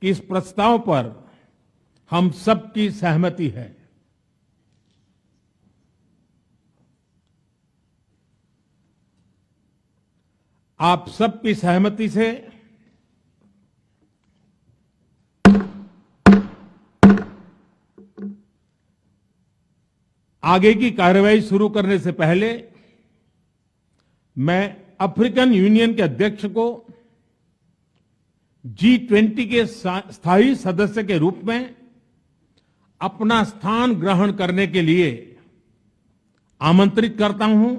कि इस प्रस्ताव पर हम सबकी सहमति है। आप सबकी सहमति से आगे की कार्रवाई शुरू करने से पहले मैं अफ्रीकन यूनियन के अध्यक्ष को G20 के स्थायी सदस्य के रूप में अपना स्थान ग्रहण करने के लिए आमंत्रित करता हूं।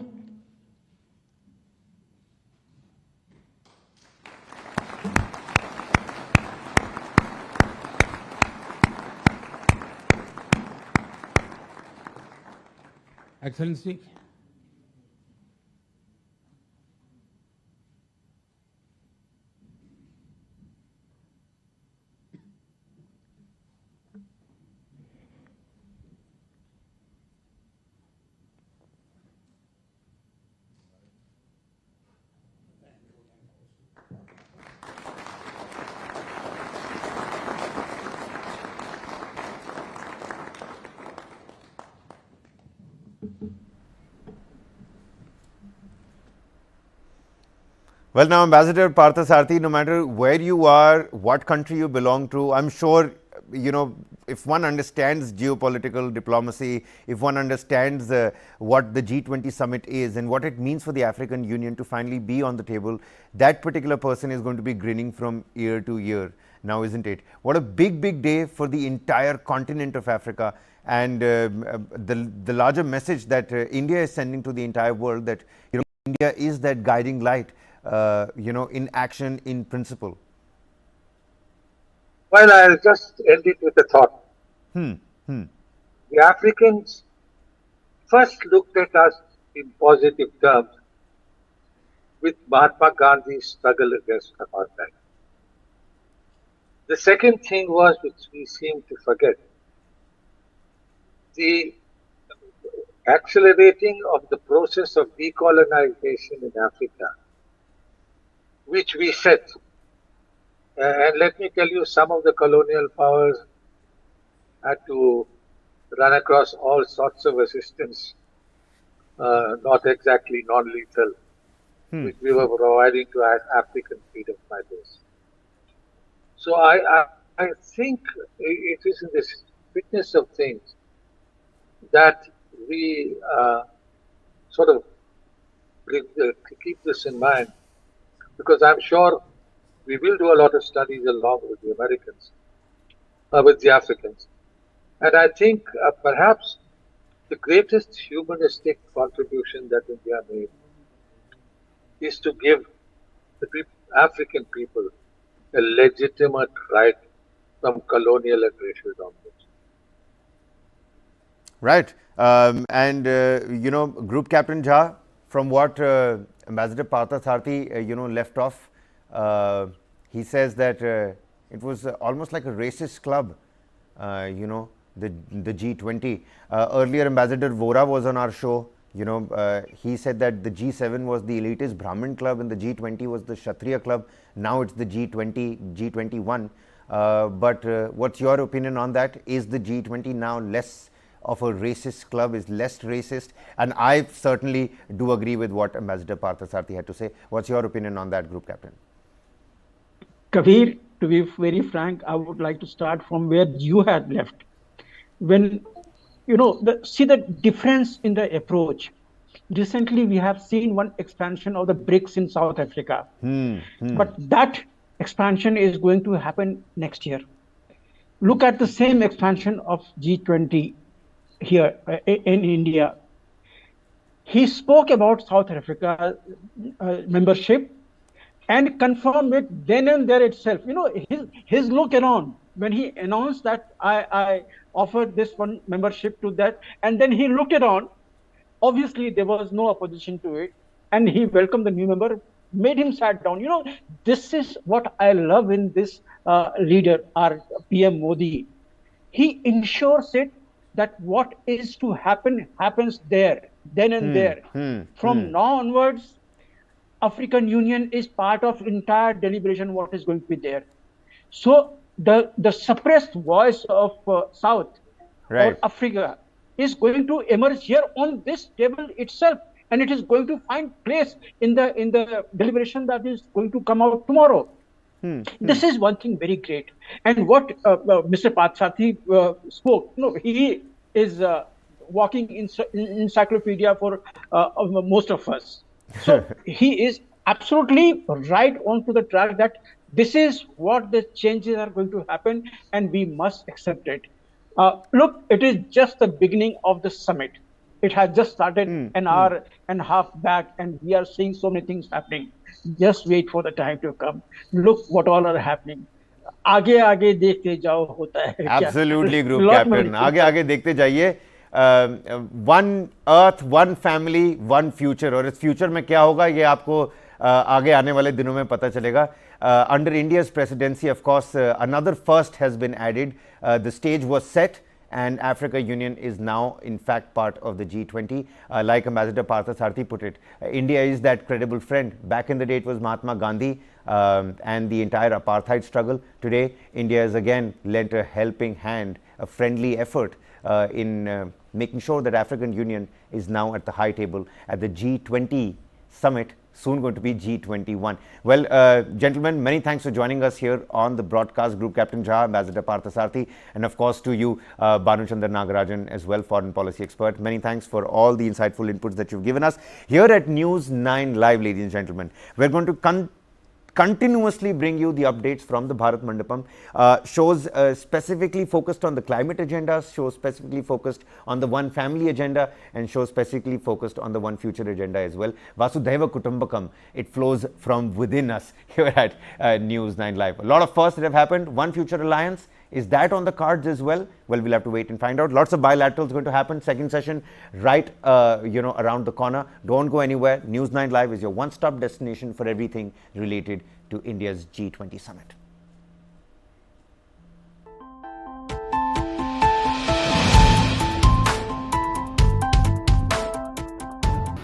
Excellency, Well, now, Ambassador Parthasarathy, no matter where you are, what country you belong to, I'm sure, if one understands geopolitical diplomacy, if one understands what the G20 summit is and what it means for the African Union to finally be on the table, that particular person is going to be grinning from ear to ear now, isn't it? What a big, big day for the entire continent of Africa, and the larger message that India is sending to the entire world, that India is that guiding light, in action, in principle. Well, I'll just end it with a thought. The Africans first looked at us in positive terms with Mahatma Gandhi's struggle against apartheid. The second thing was, which we seem to forget, the accelerating of the process of decolonization in Africa, which we set. And let me tell you, some of the colonial powers had to run across all sorts of resistance, not exactly non-lethal, which we were providing to African freedom fighters. So I think it is in this fitness of things that we sort of keep this in mind, because I'm sure we will do a lot of studies along with the Americans, with the Africans. And I think perhaps the greatest humanistic contribution that India made is to give the African people a legitimate right some colonial and racial dominance. Right. Group Captain Jha, from what Ambassador Parthasarathy, left off, he says that it was almost like a racist club, the G20. Earlier, Ambassador Vora was on our show. He said that the G7 was the elitist Brahmin club and the G20 was the Kshatriya club. Now it's the G20, G21. But what's your opinion on that? Is the G20 now less of a racist club, is less racist? And I certainly do agree with what Ambassador Parthasarathy had to say. What's your opinion on that, Group Captain? Kabir, to be very frank, I would like to start from where you had left. When, see the difference in the approach. Recently, we have seen one expansion of the BRICS in South Africa. But that expansion is going to happen next year. Look at the same expansion of G20 here in India. He spoke about South Africa membership and confirmed it then and there itself. His look around when he announced that I offered this one membership to that, and then he looked around. Obviously, there was no opposition to it, and he welcomed the new member, made him sat down. This is what I love in this leader, our PM Modi. He ensures it that what is to happen happens there, then and there. From now onwards, African Union is part of entire deliberation what is going to be there. So the suppressed voice of South or Africa is going to emerge here on this table itself, and it is going to find place in the deliberation that is going to come out tomorrow. This is one thing very great. And what Mr. Parthasarathy spoke, he is walking encyclopedia for most of us. So he is absolutely right onto the track that this is what the changes are going to happen, and we must accept it. Look, it is just the beginning of the summit. It has just started an hour and a half back, and we are seeing so many things happening. Just wait for the time to come. Look what all are happening. आगे आगे देखते जाओ होता है क्या? Absolutely, Group Captain. आगे आगे देखते जाइए. One Earth, one family, one future. और इस future में क्या होगा ये आपको आगे आने वाले दिनों में पता चलेगा. Under India's presidency, of course, another first has been added. The stage was set, and Africa Union is now in fact part of the G20. Like Ambassador Parthasarathy put it, India is that credible friend. Back in the day it was Mahatma Gandhi and the entire apartheid struggle. Today India has again lent a helping hand, a friendly effort in making sure that African Union is now at the high table at the G20 summit, soon going to be G21. Well, gentlemen, many thanks for joining us here on the broadcast. Group Captain Jha, Ambassador Parthasarathy, and of course to you, Bhanuchandra Nagarajan, as well, foreign policy expert. Many thanks for all the insightful inputs that you've given us here at News 9 Live, ladies and gentlemen. We're going to continuously bring you the updates from the Bharat Mandapam, shows specifically focused on the climate agenda, shows specifically focused on the one family agenda, and shows specifically focused on the one future agenda as well. Vasudhaiva Kutumbakam, it flows from within us here at News 9 Live. A lot of firsts that have happened. One future alliance, is that on the cards as well? Well, we'll have to wait and find out. Lots of bilaterals going to happen. Second session right around the corner. Don't go anywhere. News 9 Live is your one-stop destination for everything related to India's G20 summit.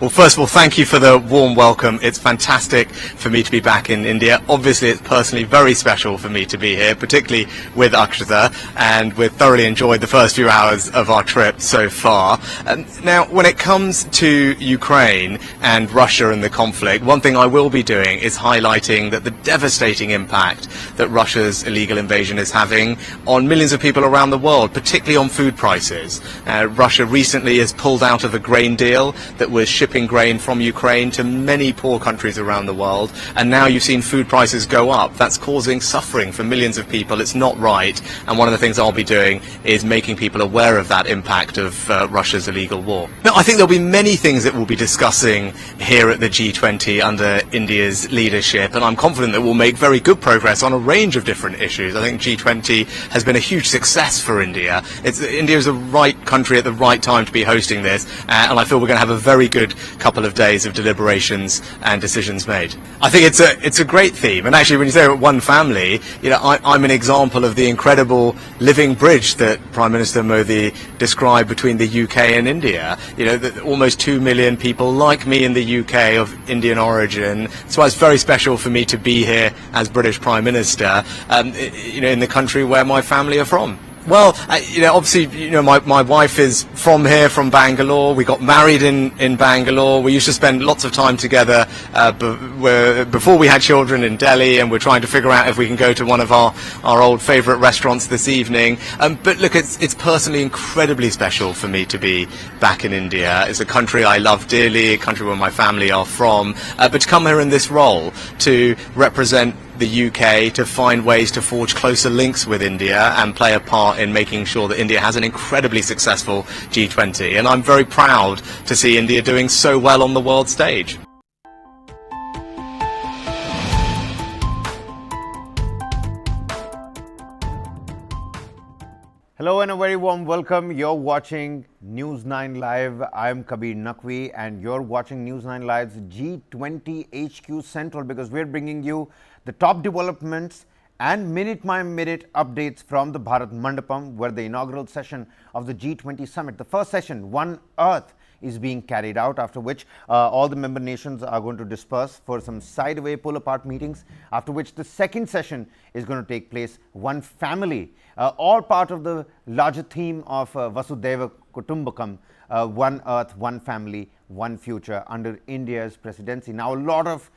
Well, first of all, thank you for the warm welcome. It's fantastic for me to be back in India. Obviously, it's personally very special for me to be here, particularly with Akshata, and we've thoroughly enjoyed the first few hours of our trip so far. Now, when it comes to Ukraine and Russia and the conflict, one thing I will be doing is highlighting that the devastating impact that Russia's illegal invasion is having on millions of people around the world, particularly on food prices. Russia recently has pulled out of a grain deal that was shipping shipping grain from Ukraine to many poor countries around the world, and now you've seen food prices go up. That's causing suffering for millions of people. It's not right, and one of the things I'll be doing is making people aware of that impact of Russia's illegal war. Now, I think there'll be many things that we'll be discussing here at the G20 under India's leadership, and I'm confident that we'll make very good progress on a range of different issues. I think G20 has been a huge success for India. India is the right country at the right time to be hosting this, and I feel we're going to have a very good couple of days of deliberations and decisions made. I think it's a great theme, and actually when you say one family, you know, I'm an example of the incredible living bridge that Prime Minister Modi described between the UK and India. You know, that almost 2 million people like me in the UK of Indian origin. So it's very special for me to be here as British Prime Minister, you know, in the country where my family are from. Well, you know, obviously, you know, my wife is from here, from Bangalore. We got married in Bangalore. We used to spend lots of time together before we had children in Delhi, and we're trying to figure out if we can go to one of our old favourite restaurants this evening. But look, it's personally incredibly special for me to be back in India. It's a country I love dearly, a country where my family are from. But to come here in this role, to represent the UK, to find ways to forge closer links with India and play a part in making sure that India has an incredibly successful G20. And I'm very proud to see India doing so well on the world stage. Hello and a very warm welcome. You're watching News9 Live. I'm Kabir Naqvi and you're watching News9 Live's G20 HQ Central, because we're bringing you the top developments and minute-by-minute updates from the Bharat Mandapam, where the inaugural session of the G20 summit, the first session, One Earth, is being carried out, after which all the member nations are going to disperse for some sideway pull-apart meetings, after which the second session is going to take place, One Family, all part of the larger theme of Vasudhaiva Kutumbakam, One Earth, One Family, One Future under India's presidency. Now, a lot of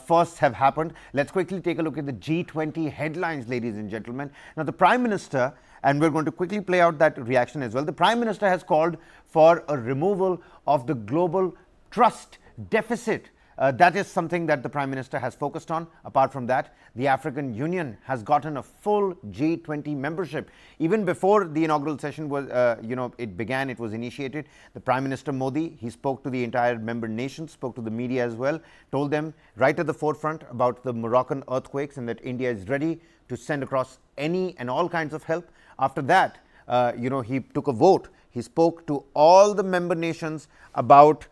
firsts have happened. Let's quickly take a look at the G20 headlines, ladies and gentlemen. Now, the Prime Minister, and we're going to quickly play out that reaction as well. The Prime Minister has called for a removal of the global trust deficit. That is something that the Prime Minister has focused on. Apart from that, the African Union has gotten a full G20 membership. Even before the inaugural session was, it began, it was initiated. The Prime Minister Modi, he spoke to the entire member nations, spoke to the media as well, told them right at the forefront about the Moroccan earthquakes and that India is ready to send across any and all kinds of help. After that, he took a vote. He spoke to all the member nations about,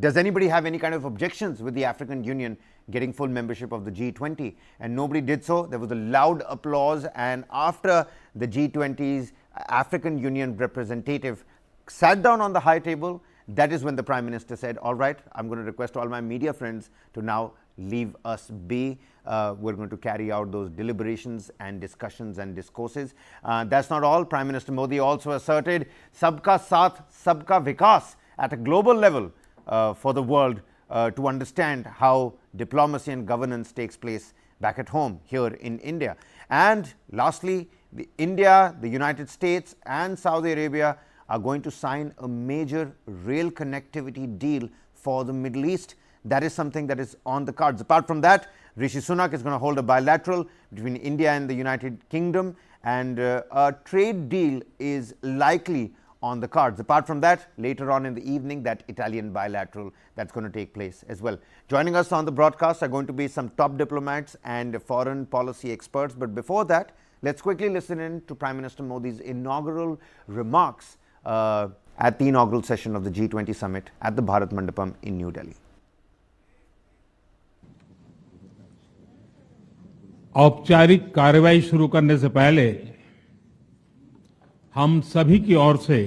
does anybody have any kind of objections with the African Union getting full membership of the G20? And nobody did so. There was a loud applause, and after the G20's African Union representative sat down on the high table, that is when the Prime Minister said, all right, I'm going to request all my media friends to now leave us be. We're going to carry out those deliberations and discussions and discourses. That's not all. Prime Minister Modi also asserted Sabka Saath, Sabka Vikas at a global level for the world to understand how diplomacy and governance takes place back at home here in India. And lastly, India, the United States and Saudi Arabia are going to sign a major rail connectivity deal for the Middle East. That is something that is on the cards. Apart from that, Rishi Sunak is going to hold a bilateral between India and the United Kingdom, and a trade deal is likely on the cards. Apart from that, later on in the evening, that Italian bilateral that's going to take place as well. Joining us on the broadcast are going to be some top diplomats and foreign policy experts. But before that, let's quickly listen in to Prime Minister Modi's inaugural remarks at the inaugural session of the G20 summit at the Bharat Mandapam in New Delhi. औपचारिक कार्रवाई शुरू करने से पहले हम सभी की ओर से